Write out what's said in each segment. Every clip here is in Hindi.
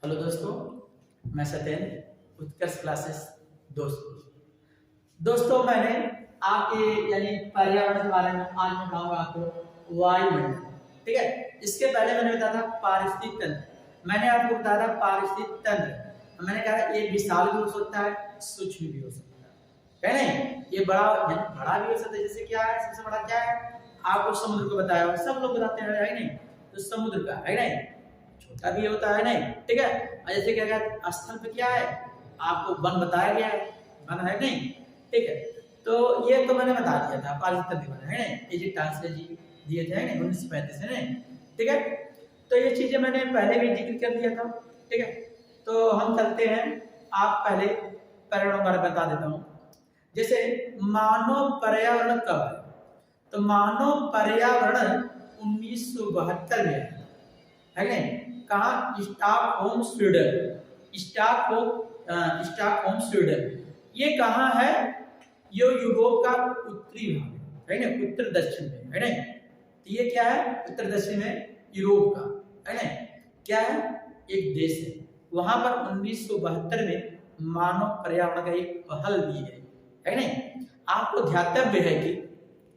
हेलो दोस्तों, मैं सत्येंद्र उत्कर्ष क्लासेस दोस्तों मैंने आपके यानी पर्यावरण के बारे में आज मैं बताऊंगा आपको वायुमंडल। ठीक है, इसके पहले मैंने बताया था पारिस्थितिक तंत्र। मैंने आपको बताया था पारिस्थितिक तंत्र। मैंने कहा ये विशाल भी हो सकता है, सूक्ष्म भी हो सकता है नहीं? ये बड़ा भी हो सकता है। जैसे क्या है, सबसे बड़ा क्या है, आपको समुद्र को बताया, सब लोग बताते हैं है नहीं? तो समुद्र का है नहीं, छोटा भी होता है नहीं? ठीक है, और जैसे क्या कहते स्थल पे क्या है, आपको वन बताया गया है, वन है नहीं? ठीक है, तो ये तो मैंने बता दिया था पारिस्थितिक तंत्र है नहीं, इजिप्ट टांसले जी दिए थे नहीं 1935 है नहीं? ठीक है, तो ये चीजें मैंने पहले भी जिक्र कर दिया था। ठीक है, तो हम चलते हैं, आप पहले पर्यावरण बारे में बता देता हूँ। जैसे मानव पर्यावरण कब है, तो मानव पर्यावरण 1972 में है नहीं? कहा, स्टॉकहोम स्वीडन। स्टॉकहोम स्वीडन ये कहाँ है? ये यूरोप का उत्तरी भाग है ना, उत्तर दक्षिण में है ना? तो ये क्या है, उत्तर दक्षिण में यूरोप का है ना, क्या है, एक देश है। वहां पर 1972 में मानव पर्यावरण का एक पहल भी है ना? आपको ध्यातव्य है कि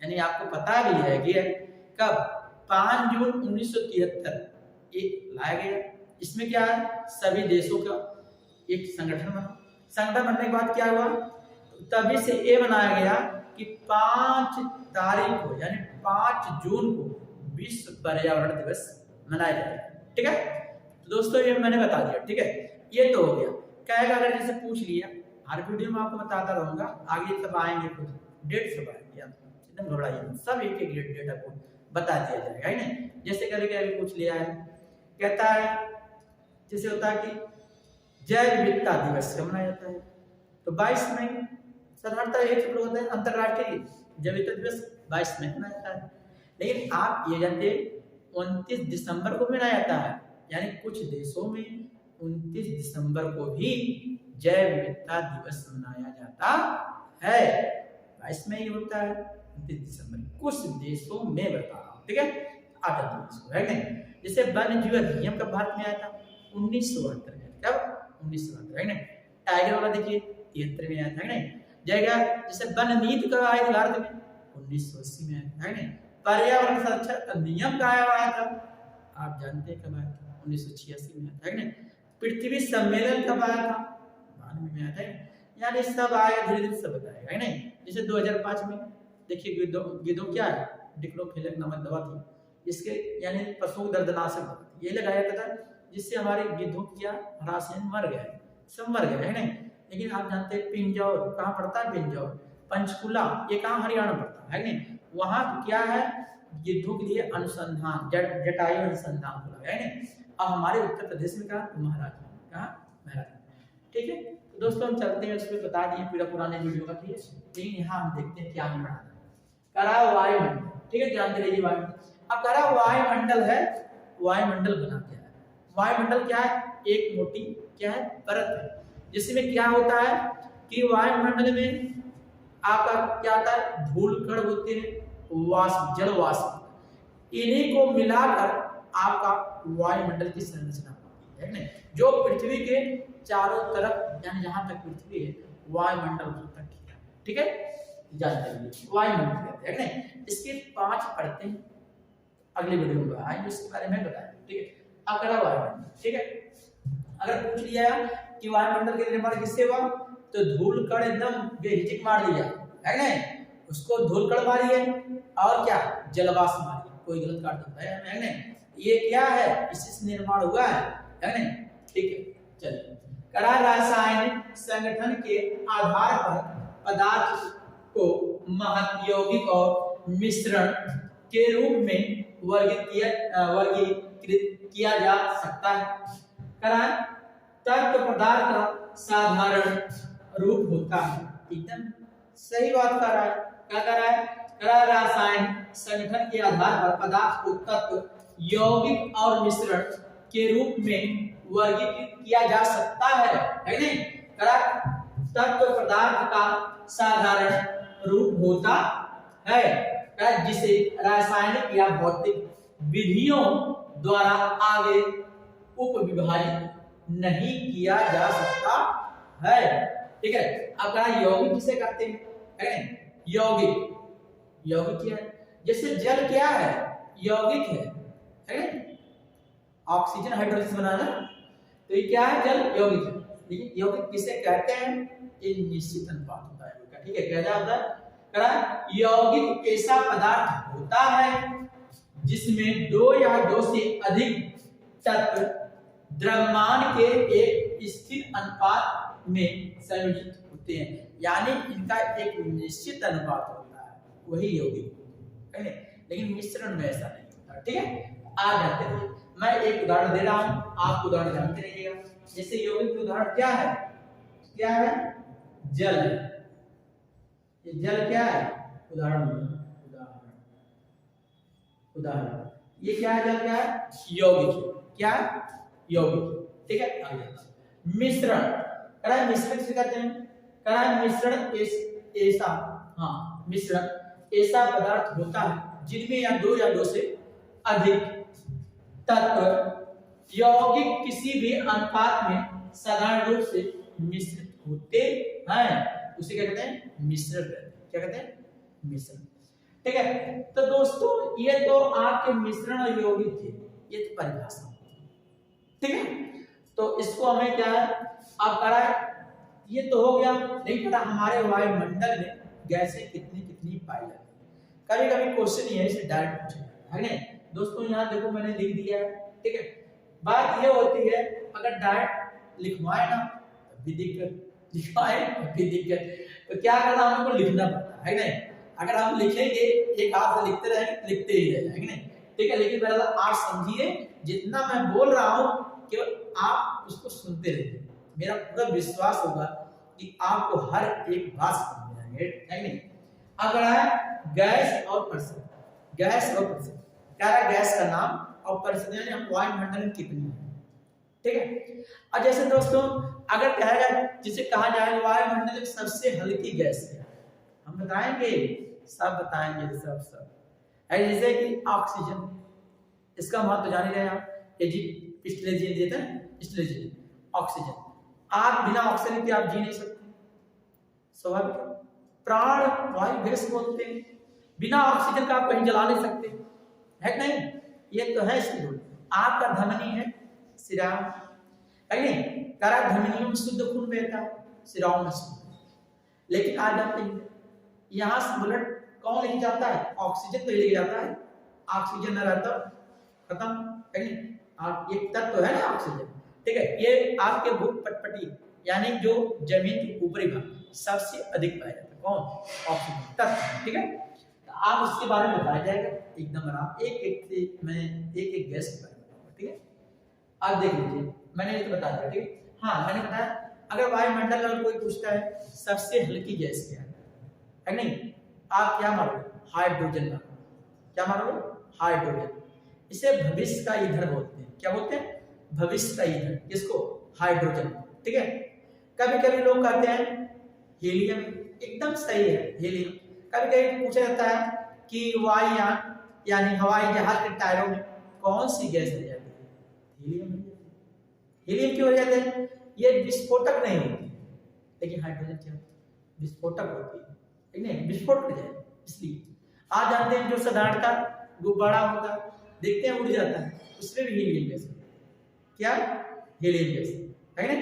यानी आपको पता भी है कि कब 5 जून 1973 एक लाया गया। इसमें क्या है, सभी देशों का एक संगठन बना। संगठन बनने के बाद क्या हुआ, तभी से ये बनाया गया कि 5 तारीख को यानी 5 जून को विश्व पर्यावरण दिवस मनाया जाएगा। ठीक है, तो दोस्तों ये मैंने बता दिया। ठीक है, ये तो हो गया। कहेगा अगर जैसे पूछ लिया, हर वीडियो में आपको बताता रहूंगा, आगे सब आएंगे, खुद डेट सब आएंगे, एकदम घबराइए, सब एक एक डेट आपको बता दिया जाएगा है ना? जैसे कभी कभी पूछ लिया है, कहता है जैसे होता है कि जैव विविधता दिवस कब मनाया जाता है, तो 22 मई। साधारणतः एक लोग होते हैं अंतरराष्ट्रीय जैव विविधता दिवस 22 मई मनाया जाता है। लेकिन आप ये जानते 29 दिसंबर को मनाया जाता है, यानी कुछ देशों में 29 दिसंबर को भी जैव विविधता दिवस मनाया जाता है। 22 मई होता है, 29 दिसंबर कुछ देशों में बता रहा हूँ। ठीक है, 8 देश है नहीं? जैसे वन्य जीव अधिनियम कब भारत में आया था, 1972 में। कब, 1972 है ना? टाइगर वाला देखिए 73 में आया था है ना? जाएगा। जैसे वन नीति कब आई थी भारत में, 1980 में आया था है ना? पर्यावरण संरक्षण अधिनियम कब आया था, आप जानते हैं कब आया था, 1986 में आया था है ना? पृथ्वी सम्मेलन कब आया था, 92 में आया था। यानी सब आया, धीरे धीरे सब बताएगा है ना? जैसे 2005 में देखिए गिद्धों क्या है, डिक्लोफिलक नामक दवा थी, इसके यानी पशुओं दर्दनाशक ये लगाया जाता था, जिससे हमारे गिद्धों क्या हरासियन मर गए, सब मर गए है ना? लेकिन आप जानते हैं पिंजौर कहाँ पड़ता है, पिंजौर पंचकुला ये कहाँ, हरियाणा पड़ता है ना? वहाँ क्या है, गिद्धों के लिए अनुसंधान जटायु अनुसंधान खुला है ना? अब हमारे उत्तर प्रदेश में कहा, महाराष्ट्र कहा, महाराष्ट्र। ठीक है, तो दोस्तों हम चलते हैं, उसमें बता दिए पूरा पुराने वीडियो का। ठीक है, लेकिन यहाँ हम देखते हैं क्या हम पढ़ा करा वायुमंडल। ठीक है, जानते रहिए वायुमंडल। अब करा वायुमंडल है, वायुमंडल बना क्या है, वायुमंडल क्या है, एक मोटी क्या है, परत है, जिसमें क्या होता है कि वायुमंडल में आपका क्या आता है, धूल कण होते हैं, वाष्प, जल वाष्प, इन्हीं को मिलाकर आपका वायुमंडल की संरचना होती है ना? जो पृथ्वी के चारों तरफ यानी जहां तक पृथ्वी है वायुमंडल तक। ठीक है, जानते हैं वायुमंडल कहते हैं ना? इसके 5 परतें अगले वीडियो में आएंगे, इसके बारे में बताएं। ठीक है, अब करा वायुमंडल। ठीक है, अगर पूछ लिया कि वायुमंडल के निर्माण किससे हुआ, तो धूल कण एकदम बेहिचक मार दिया है ना? उसको धूल कण मारी है, और क्या, जलवाष्प मारी, कोई गलत काट देता है ना? ये क्या है, इसी से निर्माण हुआ है ना? ठीक है, चलिए करा रासायनिक संगठन के आधार पर पदार्थ को महत्यौगिक और मिश्रण के रूप में वर्गीकृत किया जा सकता है। करा तत्व पदार्थ का साधारण रूप होता है, एकदम सही बात कर रहा है। क्या कर रहा है, करा रासायनिक संगठन के आधार पर पदार्थ को तत्व, यौगिक और मिश्रण के रूप में वर्गीकृत किया जा सकता है नहीं? करा तत्व पदार्थ का साधारण रूप होता है, जिसे रासायनिक या भौतिक विधियों द्वारा आगे उप विभाजित नहीं किया जा सकता है। ठीक है, अब कहा यौगिक किसे कहते हैं? यौगिक, यौगिक क्या है? जैसे जल क्या है? यौगिक है ऑक्सीजन हाइड्रोजन बनाना, तो ये क्या है? जल यौगिक है। लेकिन यौगिक किसे कहते हैं? एक निश्चित अनुपात होता है। ठीक है, क्या होता है? यौगिक ऐसा पदार्थ होता है जिसमें दो या दो से अधिक तत्व द्रव्यमान के एक स्थिर अनुपात में संयोजित होते हैं, यानी इनका एक निश्चित अनुपात होता है, वही यौगिक है। लेकिन मिश्रण में ऐसा नहीं होता। ठीक है, आ जाते हैं। मैं एक उदाहरण दे रहा हूं, आप उदाहरण जानते रहिएगा। जैसे यौगिक उदाहरण क्या है? क्या है? जल है। ये जल क्या है? उदाहरण उदाहरण ये क्या है? जल क्या है? यौगिक। क्या? यौगिक। ठीक है, आगे मिश्रण। मिश्रण किसे कहते हैं? मिश्रण ऐसा, हाँ, मिश्रण ऐसा पदार्थ होता है जिनमें या दो से अधिक तत्व यौगिक किसी भी अनुपात में साधारण रूप से मिश्रित होते हैं, उसे क्या कहते हैं? मिश्रण। क्या कहते हैं? मिश्रण। ठीक है, तो दोस्तों ये तो आपके मिश्रण और यौगिक थे, ये तो परिभाषा। ठीक है, तो इसको हमें क्या है अब करा, ये तो हो गया। लेकिन पता हमारे वायुमंडल में गैसें कितनी कितनी पाई जाती है। कभी कभी क्वेश्चन ये से डायरेक्ट पूछा जाता है ना दोस्तों, यहाँ देखो मैंने लिख दिया है। ठीक है, बात ये होती है अगर डायरेक्ट लिखवाए ना तब भी दिक्कत, लिखवाए तब भी दिक्कत, तो क्या करना हमको लिखना पड़ता है नहीं। अगर आप लिखेंगे एक हाथ से लिखते रहेंगे लिखते ही रह जाएंगे नहीं। ठीक है, लेकिन मेरा आप समझिए जितना मैं बोल रहा हूँ केवल आप उसको सुनते रहिए, मेरा पूरा विश्वास होगा कि आपको हर एक बात समझ में आएगी। है नहीं। अगर है गैस और परिस्थिति, गैस और परिस्थिति क्या है? गैस का नाम और परिस्थिति यानी वायुमंडल में कितनी है। ठीक है, और जैसे दोस्तों अगर कहा जाए जिसे कहा जाए वायुमंडल में सबसे हल्की गैस है, हम बताएंगे, सब बताएंगे, सब जैसे कि ऑक्सीजन, इसका महत्व जान रहे हैं आप। पिछले जी देते हैं, पिछले जी ऑक्सीजन, आप बिना ऑक्सीजन के आप जी नहीं सकते, स्वाभाविक। प्राण वायु गैस बोलते हैं, बिना ऑक्सीजन का आप कहीं जला नहीं सकते, है नहीं? ये तो है शुद्ध। आपका धमनी है सिराओं, है नहीं? करा धमनियों में शुद्ध खून बहता है, सिराओं में शुद्ध। लेकिन आज जाते हैं यहाँ से ब्लड कौन लेके जाता है? ऑक्सीजन तो लेके जाता है, ऑक्सीजन न रहता खत्म, है नहीं? और एक तत्व है ना ऑक्सीजन। ठीक है, ये आपके भूख पटपटी यानी जो जमीन के ऊपरी भाग सबसे अधिक पाया जाता है, कौन? ऑक्सीजन तत्व। ठीक है, तो आप उसके बारे में बताया जाएगा एकदम आराम, एक से मैं एक गैस के बारे में बताऊंगा। ठीक है, आप देख लीजिए, मैंने ये तो बता दिया। ठीक है, हाँ मैंने बताया अगर वायुमंडल में कोई पूछता है सबसे हल्की गैस क्या है नहीं, आप क्या मारोगे? हाइड्रोजन मारोगे। क्या मारोगे? हाइड्रोजन। इसे भविष्य का ईंधन बोलते हैं। क्या बोलते हैं? भविष्य का ईंधन। किसको? हाइड्रोजन। ठीक है, कभी कभी लोग कहते हैं हीलियम, एकदम सही है हीलियम। कभी कभी पूछा जाता है कि वायुयान यानी हवाई जहाज के टायरों में कौन सी गैस हो जाती है? हीलियम। हीलियम क्यों हो जाते हैं? ये विस्फोटक नहीं होती, लेकिन हाइड्रोजन क्या होती है? विस्फोटक होती है, ठीक है, विस्फोट कर जाए। इसलिए आज जानते हैं जो साधारणता गुब्बारा होता है देखते हैं उड़ जाता है, उसमें भी हीलियम गैस। क्या? हीलियम गैस, है ना?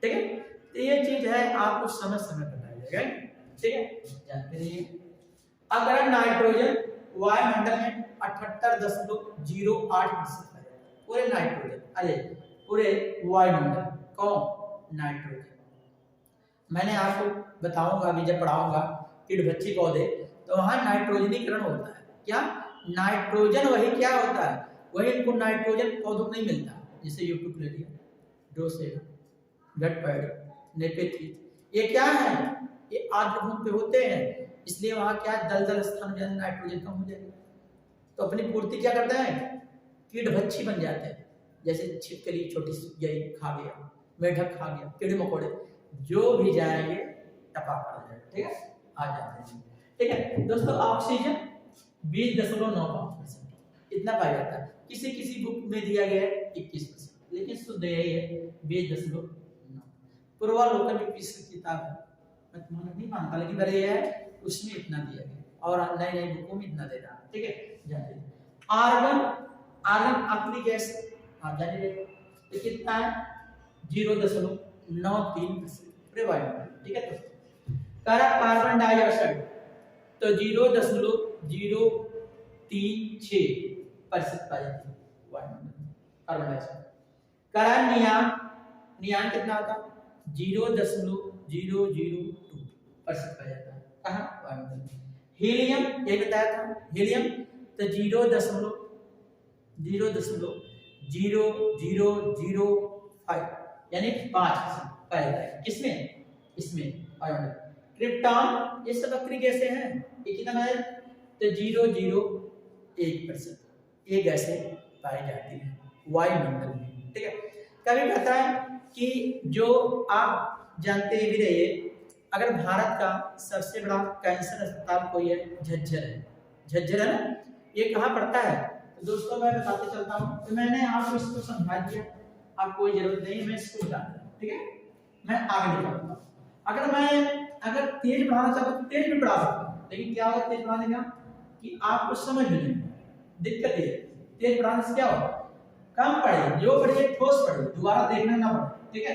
ठीक है, तो ये चीज है आपको समय समय बताया जाएगा। ठीक है, जानते रहिए। अगर नाइट्रोजन वायुमंडल में 78.08% पूरे नाइट्रोजन, अरे पूरे वायुमंडल, कौन? नाइट्रोजन। मैंने आपको बताऊंगा अभी जब पढ़ाऊंगा कीटभक्षी पौधे, तो वहां नाइट्रोजनीकरण होता है। क्या? नाइट्रोजन वही क्या होता है? वही इनको नाइट्रोजन पौधों को नहीं मिलता, जैसे यूट्यूब ड्रोसेरा, गटपैड, नेपेथिस, ये क्या है? ये आर्द्रभूमि पे होते हैं, इसलिए वहां क्या दलदल स्थान में नाइट्रोजन कम हो जाएगा, तो अपनी पूर्ति क्या करते हैं? कीटभक्षी बन जाते हैं। जैसे छिपकली छोटी गई खा गया, मेढक खा गया, कीड़े मकोड़े जो भी जाएंगे टपा पड़ जाएगा। ठीक है, आ जाते हैं। ठीक है दोस्तों, ऑक्सीजन 20.95% इतना पाया जाता है। किसी किसी बुक में दिया गया है 21%, लेकिन शुद्ध यही है 20.9। पूर्वालोकन भी किस किताब है, मैं तुम्हारा नहीं मानता, लेकिन अगर ये है उसमें इतना दिया गया और नई नई बुकों में इतना दे रहा है, ठीक है। जानिए आर्गन, आर्गन अपनी गैस आप जानिए तो कितना है 0.93% पूरे वायुमंडल, ठीक है। दोस्तों कार्बन डाइऑक्साइड तो 0.036% पाई जाती है वायुमंडल कार्बन डाइऑक्साइड। नियान, नियान कितना आता 0.002% पाया जाता है कहाँ वायुमंडल में। हीलियम ये बताया था, हीलियम तो 0.0005 यानी 5% पाया जाता है किसमें, इसमें वायुमंडल। क्रिप्टॉन ये सब अक्रिय गैसें हैं, ये कितना है तो 0.01% ये गैसें पाई जाती हैं वायुमंडल में, ठीक है। कभी कहता है कि जो आप जानते भी रहिए, अगर भारत का सबसे बड़ा कैंसर अस्पताल कोई है झज्जर है, झज्जर है ना, ये कहाँ पड़ता है तो दोस्तों मैं बताते चलता हूँ। तो मैंने आपको इसको समझा दिया, आप कोई जरूरत नहीं, मैं इसको बता दूँ, ठीक है। मैं आगे निकलूंगा, अगर तेज बढ़ाना चाहता हूँ तो तेज भी बढ़ा सकता हूँ, लेकिन क्या होगा तेज बढ़ाने का कि आपको समझ में नहीं, दिक्कत है तेज बढ़ाने से क्या होगा कम पड़े, जो पढ़े ठोस पढ़े, दोबारा देखना ना पड़े, ठीक है।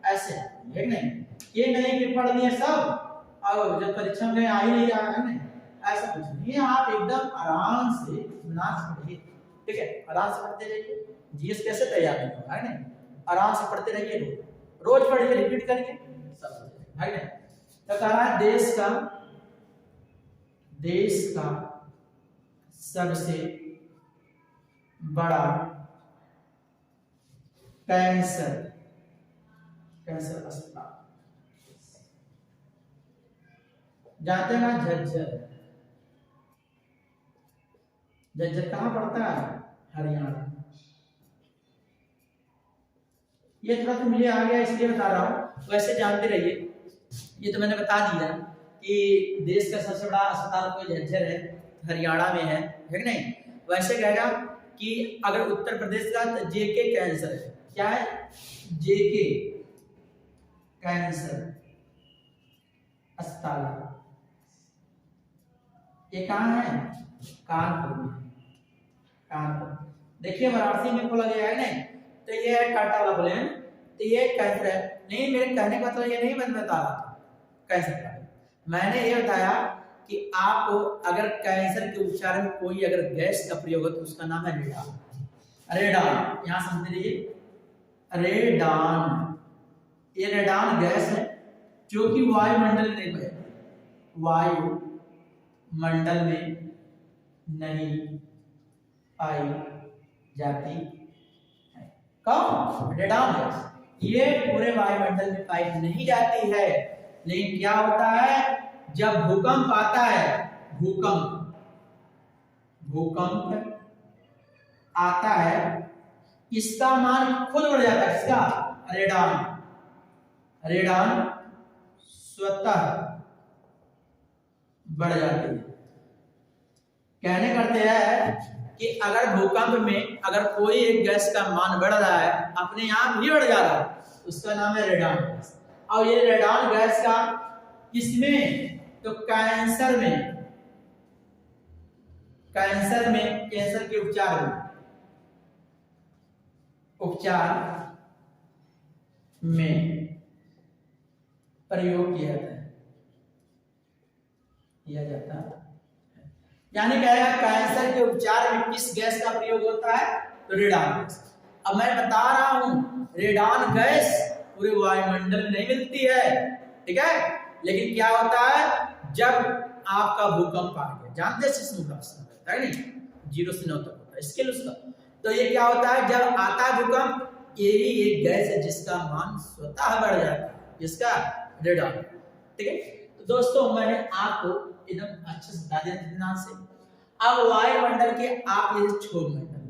ऐसे है नहीं, ये नहीं कि पढ़ लिए सब और जब परीक्षा में आ ही नहीं रहा है, नहीं ऐसा कुछ नहीं है। आप एकदम आराम से इत्मीनान से पढ़िए, ठीक है, आराम से पढ़ते रहिए। जीएस कैसे तैयार नहीं होगा, है नहीं, आराम से पढ़ते रहिए, रोज पढ़िए, रिपीट करिए, सब है नहीं। तो कह रहा है देश का सबसे बड़ा कैंसर अस्पताल जानते हैं ना, झज्जर। झज्जर कहाँ पड़ता है, हरियाणा। ये थोड़ा तो मुझे आ गया इसलिए बता रहा हूँ, वैसे जानते रहिए। ये तो मैंने बता दिया कि देश का सबसे बड़ा अस्पताल कोई झज्जर है, हरियाणा में है कि नहीं। वैसे कहेगा कि अगर उत्तर प्रदेश का तो जेके कैंसर है, क्या है जेके कैंसर अस्पताल, ये कहाँ है कानपुर में, कानपुर। देखिए वाराणसी में खोला गया है नहीं, तो ये है टाटा वाला बोले, तो ये कैंसर है नहीं। मेरे कहने का मतलब ये नहीं मैं बता रहा था कैंसर का, मैंने ये बताया कि आपको अगर कैंसर के उपचार में कोई अगर गैस का प्रयोग हो तो उसका नाम है रेडान। रेडान यहाँ समझ लीजिए, रेडान, ये रेडान गैस है जो कि वायुमंडल में नहीं बहती, वायुमंडल में नहीं पाई जाती है। कौन रेडान गैस, ये पूरे वायुमंडल में पाई नहीं जाती है, लेकिन क्या होता है जब भूकंप आता है, भूकंप आता है, इसका मान खुद बढ़ जाता है, इसका रेडान स्वतः बढ़ जाती है। कहने करते हैं कि अगर भूकंप में अगर कोई एक गैस का मान बढ़ रहा है, अपने आप ही बढ़ जा रहा है, उसका नाम है रेडान गैस। और ये रेडान गैस का किसमें तो कैंसर के उपचार में प्रयोग किया जाता है। यानी कहेगा कैंसर के उपचार में किस गैस का प्रयोग होता है तो रेडान गैस। अब मैं बता रहा हूं रेडान गैस पूरे वायुमंडल में नहीं मिलती है, ठीक है, लेकिन क्या होता है जब आपका भूकंप आ गया, जानते हैं सिस्मोग्राफ है नहीं, 0 से 9 तक होता है स्केल उसका। तो ये क्या होता है जब आता है भूकंप, ये ही एक गैस है जिसका मान स्वतः बढ़ जाता है, जिसका रेडान, ठीक है। तो दोस्तों मैंने आपको एकदम अच्छे से बता दिया ध्यान से। अब वायुमंडल के आप ये क्षोभ मंडल,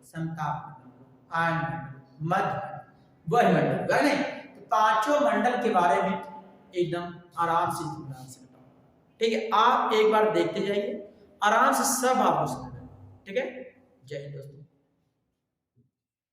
समताप मंडल, आयन मंडल, मध्य वायुमंडल, तो पांचों मंडल के बारे में एकदम आराम से ध्यान से बताओ, ठीक है। आप एक बार देखते जाइए, आराम से सब आप समझ, ठीक है। जय हिंद दोस्तों।